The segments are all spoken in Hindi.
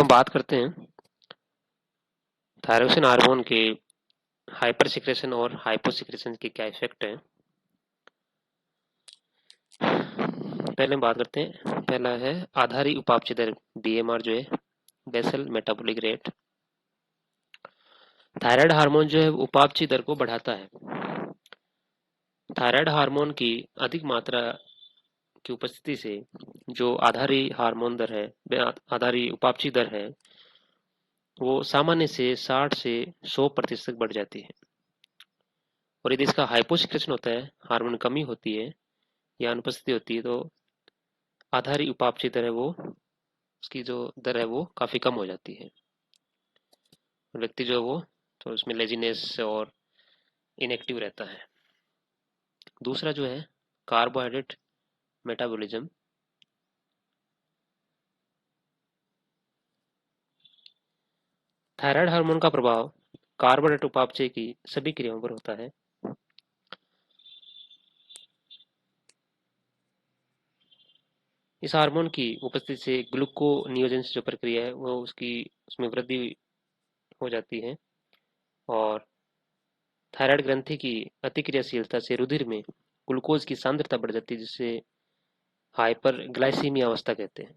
हम बात करते हैं थायरोक्सिन हार्मोन के हाइपर सिक्रेशन और हाइपो सिक्रेशन के क्या इफेक्ट हैं। पहले हम बात करते हैं, पहला है आधारी उपापचय दर बीएमआर जो है basal metabolic rate. Thyroid hormone जो है उपापचय दर को बढ़ाता है। थायराइड हार्मोन की अधिक मात्रा की उपस्थिति से जो आधारी हार्मोन दर है, आधारी उपापचय दर है, वो सामान्य से 60 से 100% तक बढ़ जाती है। और यदि इसका हाइपोसिक्रेशन होता है, हार्मोन कमी होती है या अनुपस्थिति होती है, तो आधारी उपापचय दर है वो उसकी जो दर है वो काफ़ी कम हो जाती है। व्यक्ति जो है वो तो उसमें लेजीनेस और इनएक्टिव रहता है। दूसरा जो है कार्बोहाइड्रेट मेटाबॉलिज्म। थायराइड हार्मोन का प्रभाव कार्बोहाइड्रेट उपापचय की सभी क्रियाओं पर होता है। इस हार्मोन की उपस्थिति से ग्लूकोनियोजन जो प्रक्रिया है वो उसमें वृद्धि हो जाती है और थायराइड ग्रंथि की अतिक्रियाशीलता से रुधिर में ग्लूकोज की सांद्रता बढ़ जाती है, जिससे हाइपरग्लाइसीमिया अवस्था कहते हैं।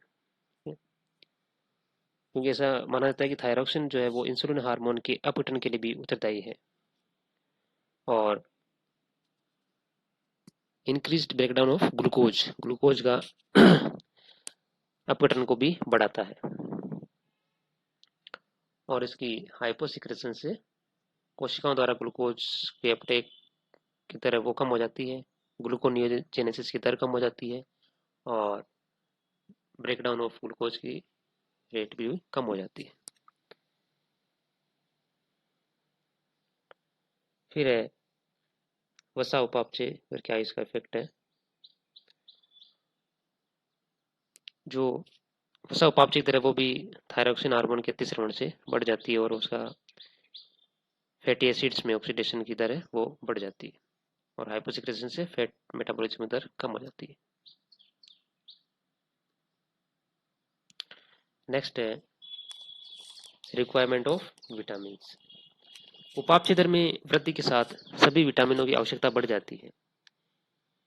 क्योंकि ऐसा माना जाता है कि थायरोक्सिन जो है वो इंसुलिन हार्मोन के अपघटन के लिए भी उत्तरदायी है और increased breakdown of glucose glucose का अपघटन को भी बढ़ाता है और इसकी हाइपोसिक्रेशन से कोशिकाओं द्वारा ग्लूकोज के अपटेक की दर वो कम हो जाती है, ग्लूकोनियोजेनेसिस की दर कम हो जाती है और ब्रेकडाउन ऑफ ग्लूकोज की रेट भी कम हो जाती है। फिर है वसा उपापचय पर क्या इसका इफेक्ट है। जो वसा उपापचय दर है वो भी थायरोक्सिन हार्मोन के अतिस्रवण से बढ़ जाती है और उसका फैटी एसिड्स में ऑक्सीडेशन की दर है वो बढ़ जाती है और हाइपोसिक्रेशन से फैट मेटाबॉलिज्म दर कम हो जाती है। नेक्स्ट है रिक्वायरमेंट ऑफ विटामिन। उपापचय दर में वृद्धि के साथ सभी विटामिनों की आवश्यकता बढ़ जाती है।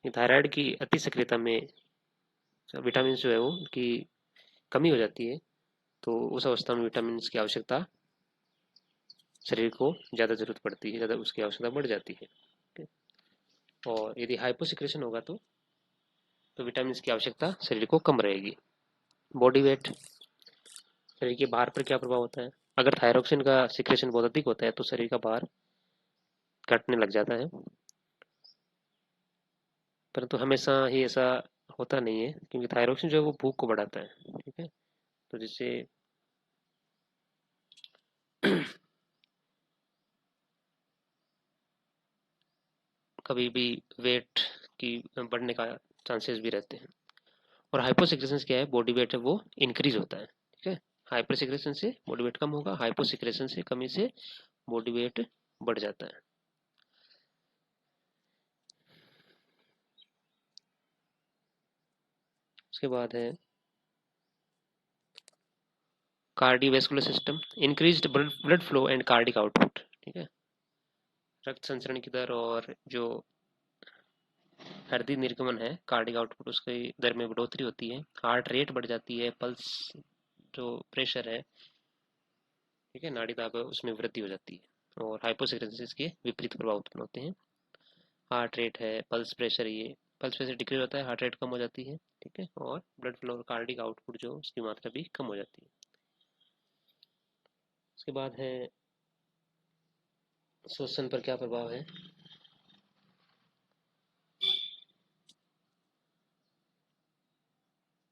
थायराइड की अति सक्रियता में विटामिन जो है वो की कमी हो जाती है, तो उस अवस्था में विटामिन की आवश्यकता शरीर को ज़्यादा जरूरत पड़ती है, ज़्यादा उसकी आवश्यकता बढ़ जाती है। और यदि हाइपोसिक्रेशन होगा तो विटामिन की आवश्यकता शरीर को कम रहेगी। बॉडी वेट, शरीर के भार पर क्या प्रभाव होता है। अगर थायरोक्सिन का सिक्रेशन बहुत अधिक होता है तो शरीर का भार घटने लग जाता है, परंतु हमेशा ही ऐसा होता नहीं है, क्योंकि थायरोक्सिन जो है वो भूख को बढ़ाता है। ठीक है, तो जिससे कभी भी वेट की बढ़ने का चांसेस भी रहते हैं। और हाइपोसिक्रेशन क्या है, बॉडी वेट है वो इंक्रीज होता है। ठीक है, हाइपर सिक्रेशन से बॉडी वेट कम होगा, हाइपोसिक्रेशन से कमी से बॉडी वेट बढ़ जाता है। उसके बाद है cardiovascular system, increased blood flow and cardiac output. ठीक है, रक्त संचरण की दर और जो हृदय निर्गमन है कार्डिक आउटपुट उसकी दर में बढ़ोतरी होती है, हार्ट रेट बढ़ जाती है, पल्स जो प्रेशर है, ठीक है, नाड़ी दाब है, उसमें वृद्धि हो जाती है और हाइपोसिक्रेसिस के विपरीत प्रभाव उत्पन्न होते हैं। हार्ट रेट है, पल्स प्रेशर, ये पल्स प्रेशर डिक्रीज होता है, हार्ट रेट कम हो जाती है। ठीक है, और ब्लड फ्लो और कार्डिक आउटपुट जो उसकी मात्रा भी कम हो जाती है। उसके बाद है श्वसन पर क्या प्रभाव है।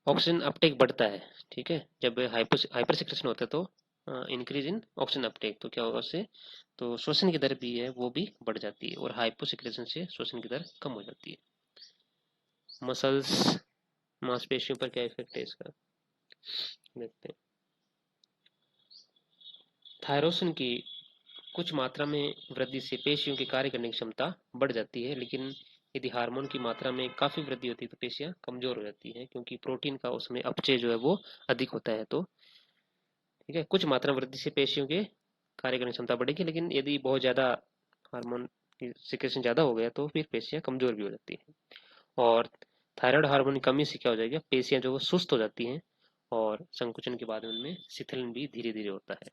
ऑक्सीजन अपटेक बढ़ता है। ठीक है, जब हाइपर सिक्रेशन होता है तो इंक्रीज इन ऑक्सीजन अपटेक, तो क्या होगा उससे, तो श्वसन की दर भी है वो भी बढ़ जाती है और हाइपोसिक्रेशन से श्वसन की दर कम हो जाती है। मसल्स, मांसपेशियों पर क्या इफेक्ट है इसका, देखते हैं। थायरोसिन की कुछ मात्रा में वृद्धि से पेशियों की कार्य करने की क्षमता बढ़ जाती है, लेकिन यदि हार्मोन की मात्रा में काफी वृद्धि होती है तो पेशियां कमजोर हो जाती हैं, क्योंकि प्रोटीन का उसमें अपचय जो है वो अधिक होता है। तो ठीक है, कुछ मात्रा में वृद्धि से पेशियों के कार्य करने की क्षमता बढ़ेगी, लेकिन यदि बहुत ज़्यादा हार्मोन की सिक्रेशन ज़्यादा हो गया तो फिर पेशियां कमज़ोर भी हो जाती हैं। और थायराइड हार्मोन की कमी से क्या हो जाएगा, पेशियां जो वो सुस्त हो जाती हैं और संकुचन के बाद उनमें शिथिलन भी धीरे धीरे होता है।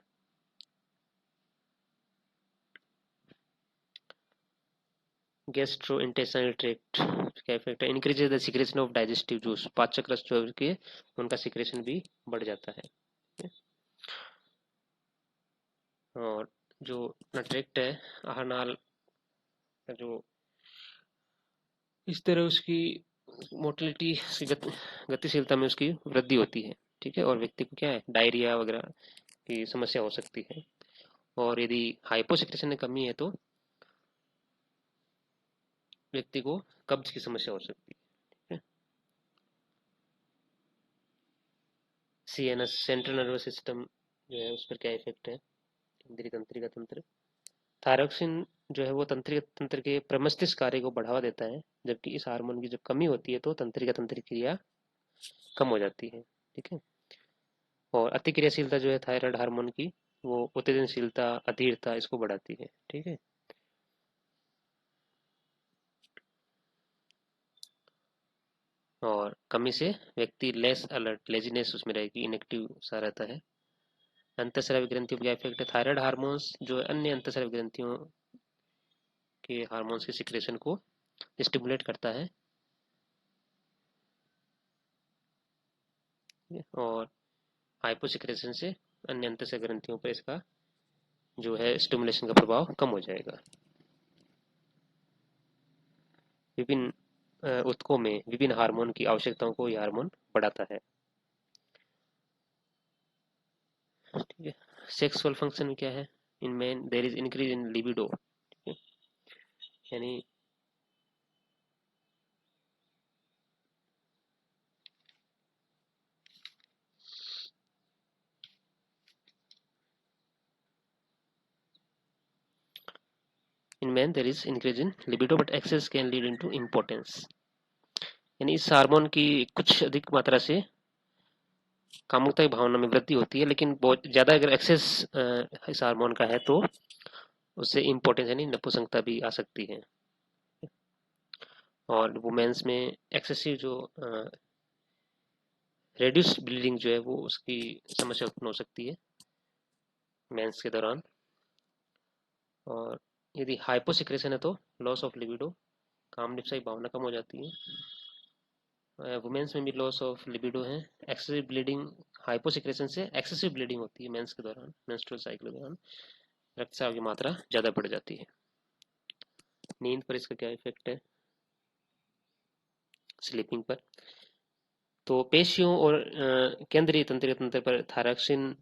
गैस्ट्रोइंटेस्टाइनल ट्रैक्ट का इफेक्ट है, increases the secretion of digestive juice, पाचक रस जो के उनका सिक्रेशन भी बढ़ जाता है। और जो अपना ट्रैक्ट है आहार नाल का जो इस तरह उसकी मोटिलिटी गतिशीलता में उसकी वृद्धि होती है। ठीक है, और व्यक्ति को क्या है, डायरिया वगैरह की समस्या हो सकती है। और यदि हाइपोसेक्रेशन में कमी है तो व्यक्ति को कब्ज की समस्या हो सकती है। सीएनएस, सेंट्रल नर्वस सिस्टम जो है उस पर क्या इफेक्ट है, इंद्रिय तंत्रिका तंत्र। थायरोक्सिन जो है वो तंत्रिका तंत्र के प्रमस्तिष्क कार्य को बढ़ावा देता है, जबकि इस हार्मोन की जब कमी होती है तो तंत्रिका तंत्र क्रिया कम हो जाती है। ठीक है, और अतिक्रियाशीलता जो है थायराइड हार्मोन की, वो उत्तेजनशीलता, अधीरता इसको बढ़ाती है। ठीक है, और कमी से व्यक्ति लेस अलर्ट, लेजीनेस उसमें रहेगी, इनएक्टिव सा रहता है। अंतःस्रावी ग्रंथियों पर क्या इफेक्ट है, थायराइड हार्मोन्स जो है अन्य अंतःस्रावी ग्रंथियों के हार्मोन्स के सिक्रेशन को स्टिमुलेट करता है। और हाइपोसिक्रेशन से अन्य अंतःस्रावी ग्रंथियों पर इसका जो है स्टिमुलेशन का प्रभाव कम हो जाएगा। विभिन्न ऊतकों में विभिन्न हार्मोन की आवश्यकताओं को यह हार्मोन बढ़ाता है। ठीक है, सेक्सुअल फंक्शन क्या है, in man there is increase in libido. ठीक है, यानी in man there is increase in libido but excess can lead into importance. यानी इस हार्मोन की कुछ अधिक मात्रा से कामुकता की भावना में वृद्धि होती है, लेकिन बहुत ज्यादा अगर एक्सेस इस हार्मोन का है तो उससे इम्पोर्टेंस यानी नपुंसकता भी आ सकती है। और वुमेन्स में एक्सेसिव जो रेड्यूस्ड ब्लीडिंग जो है वो उसकी समस्या उत्पन्न हो सकती है मेंस के दौरान। और यदि हाइपोसिक्रेशन है तो लॉस ऑफ लिबिडो, काम निपसा की भावना कम हो जाती है। वुमेन्स में भी लॉस ऑफ लिबिडो है। एक्सेसिव ब्लीडिंग, हाइपोसिक्रेशन से एक्सेसिव ब्लीडिंग होती है मेंस के दौरान, मेंस्ट्रुअल साइकिल के दौरान रक्तस्राव की मात्रा ज़्यादा बढ़ जाती है। नींद पर इसका क्या इफेक्ट है, स्लीपिंग पर। तो पेशियों और केंद्रीय तंत्रिका तंत्र पर थायरॉक्सिन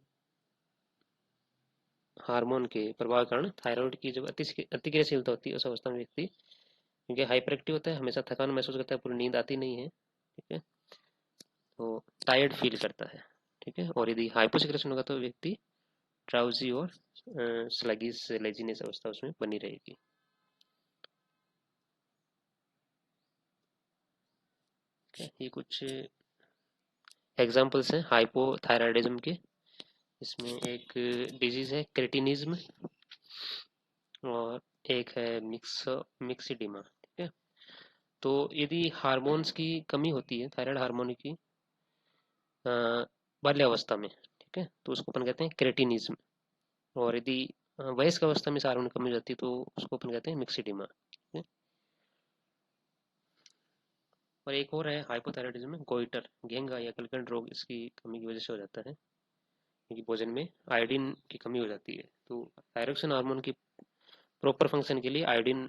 हार्मोन के प्रभाव के कारण थायराइड की जब अतिक्रियाशीलता होती है उस अवस्था में व्यक्ति, क्योंकि हाइपर एक्टिव होता है, हमेशा थकान महसूस करता है, पूरी नींद आती नहीं है। ठीक है, तो टायर्ड फील करता है। ठीक है, और यदि हाइपोसिक्रेशन होगा तो व्यक्ति ड्राउजी और स्लगिस लेजीनेस अवस्था उसमें बनी रहेगी। ये कुछ एग्जांपल्स हैं हाइपोथायराइडिज्म के। इसमें एक डिजीज है क्रेटिनिज्म और एक है मिक्सिडिमा। ठीक है, तो यदि हार्मोन्स की कमी होती है थायराइड हार्मोन की बाल्यावस्था में, ठीक है, तो उसको अपन कहते हैं क्रेटिनिज्म। और यदि वयस्क अवस्था में इस हार्मोन की कमी हो जाती है तो उसको अपन कहते हैं मिक्सिडिमा। ठीक है, और एक और है हाइपोथायराइडिज्म में गोइटर, घेंगा या गलगंड रोग, इसकी कमी की वजह से हो जाता है, क्योंकि भोजन में आयोडीन की कमी हो जाती है। तो थायरोक्सिन हार्मोन की प्रॉपर फंक्शन के लिए आयोडीन,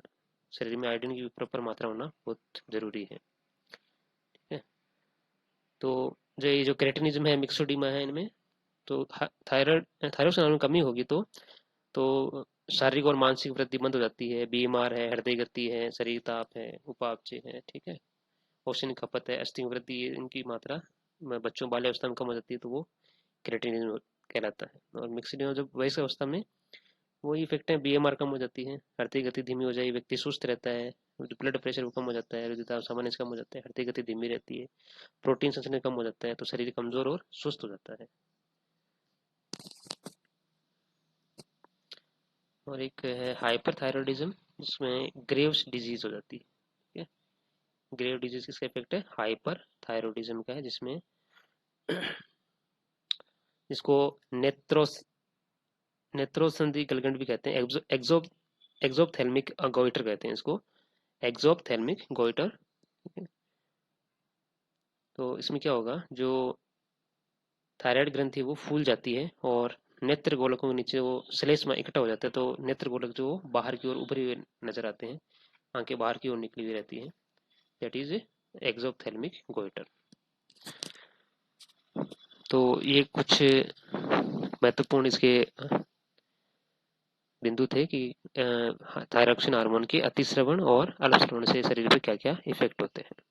शरीर में आयोडीन की प्रॉपर मात्रा होना बहुत जरूरी है। ठीक है, तो जो ये जो क्रेटिनिज्म है, मिक्सोडीमा है, इनमें तो थायरोक्सिन हार्मोन कमी होगी तो शारीरिक और मानसिक वृद्धि बंद हो जाती है, बीमार है, हृदय गति है, शरीर ताप है, उपापचय है। ठीक है, ऑक्सीजन की खपत है, अस्थि वृद्धि, इनकी मात्रा बच्चों बाल्यावस्था में कम हो जाती है तो वो क्रेटिनिज्म कहलाता है। और मिक्सिडिमा जब वयस्क अवस्था में वही इफेक्ट है, बीएमआर कम हो जाती है, हृदय गति धीमी हो जाएगी, व्यक्ति सुस्त रहता है, ब्लड प्रेशर कम हो जाता है, हृदय सामान्य से कम हो जाता है, हृदय गति धीमी रहती है, प्रोटीन संश्लेषण कम हो जाता है, तो शरीर कमजोर और सुस्त हो जाता है। और एक है हाइपरथायरॉयडिज्म, जिसमें ग्रेव्स डिजीज हो जाती है। ठीक है, ग्रेव डिजीज किसका इफेक्ट है? हाइपरथायरॉयडिज्म का है, जिसमें जिसको नेत्रोस नेत्रोसंधि गलगंड भी कहते हैं, एक्सोप्थेल्मिक गोइटर कहते हैं इसको, एक्सोप्थेल्मिक गोइटर। ठीक है, तो इसमें क्या होगा, जो थायराइड ग्रंथि है वो फूल जाती है और नेत्र गोलकों के नीचे वो श्लेष्मा इकट्ठा हो जाता है, तो नेत्र गोलक जो बाहर की ओर उभरे हुए नजर आते हैं, आंखें बाहर की ओर निकली हुई रहती हैं, दैट इज एक्सोप्थेल्मिक गोइटर। तो ये कुछ महत्वपूर्ण इसके बिंदु थे कि थायरॉक्सिन हार्मोन के अतिस्रवण और अल्पस्रवण से शरीर पे क्या क्या इफेक्ट होते हैं।